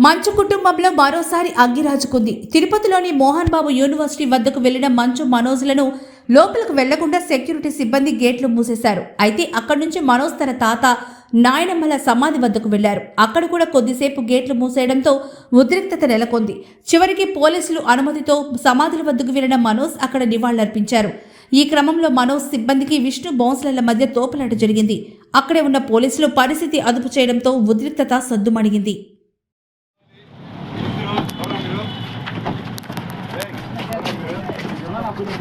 మంచు కుటుంబంలో మరోసారి అగ్గి రాజుకుంది. తిరుపతిలోని మోహన్ బాబు యూనివర్సిటీ వద్దకు వెళ్లిన మంచు మనోజ్లను లోపలికి వెళ్లకుండా సెక్యూరిటీ సిబ్బంది గేట్లు మూసేశారు. అయితే అక్కడి నుంచి మనోజ్ తన తాత నాయనమ్మల సమాధి వద్దకు వెళ్లారు. అక్కడ కూడా కొద్దిసేపు గేట్లు మూసేయడంతో ఉద్రిక్తత నెలకొంది. చివరికి పోలీసులు అనుమతితో సమాధుల వద్దకు వెళ్లిన మనోజ్ అక్కడ నివాళులర్పించారు. ఈ క్రమంలో మనోజ్ సిబ్బందికి విష్ణు బౌన్స్లర్ల మధ్య తోపులాట జరిగింది. అక్కడే ఉన్న పోలీసులు పరిస్థితి అదుపు చేయడంతో ఉద్రిక్తత సద్దుమణిగింది.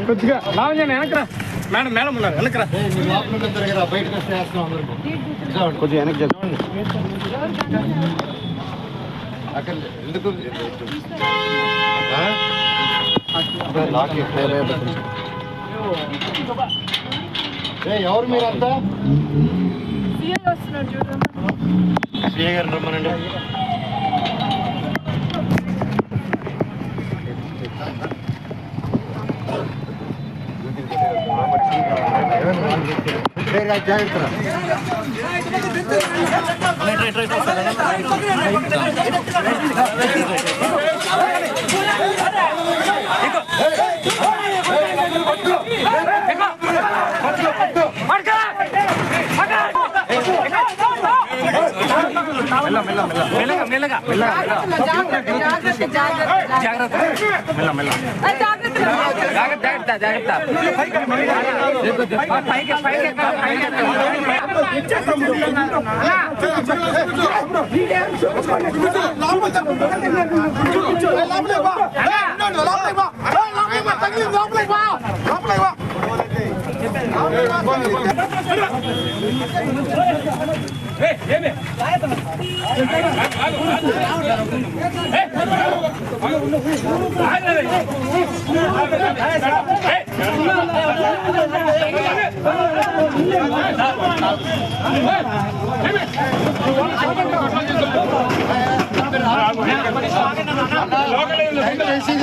కొద్దిగా లావణ్య వెనకరా మేడం మేడం ఉన్నారు వెనకరా కొద్దిగా వెనక్కి అక్కడ ఎందుకు ఎవరు మీరంతా సిఐ గారు రమ్మనండి.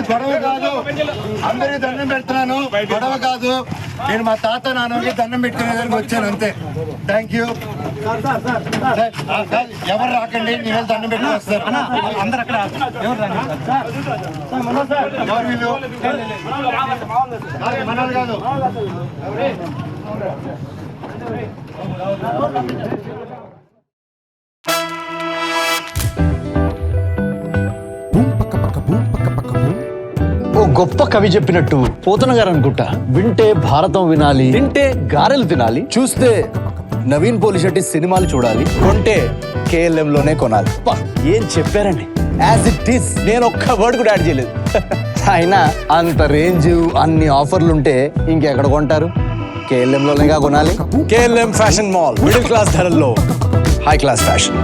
గొడవ కాదు, అందరికీ దండం పెడుతున్నాను. గొడవ కాదు, నేను మా తాత నాన్నకి దండం పెట్టుకునేదానికి వచ్చాను అంతే. Thank you. ఎవరు రాకండి, నేను దండం పెట్టుకుని వస్తారు. అందరు అక్కడ ఎవరు వీళ్ళు మనలు కాదు. ఓ గొప్ప కవి చెప్పినట్టు పోతన గారు అనుకుంటా, వింటే భారతం వినాలి, తింటే గారెలు తినాలి, చూస్తే నవీన్ పోలిశెట్టి సినిమాలు చూడాలి, కొంటే KLM లోనే కొనాలి. ఏం చెప్పారండి, యాజ్ ఇట్ ఈస్. నేను ఒక్క వర్డ్ కూడా యాడ్ చేయలేదు. అయినా అంత రేంజ్, అన్ని ఆఫర్లుంటే ఇంకెక్కడ కొంటారు? KLM లోనేగా కొనాలి. KLM fashion mall, middle class ధరల్లో హై క్లాస్ ఫ్యాషన్.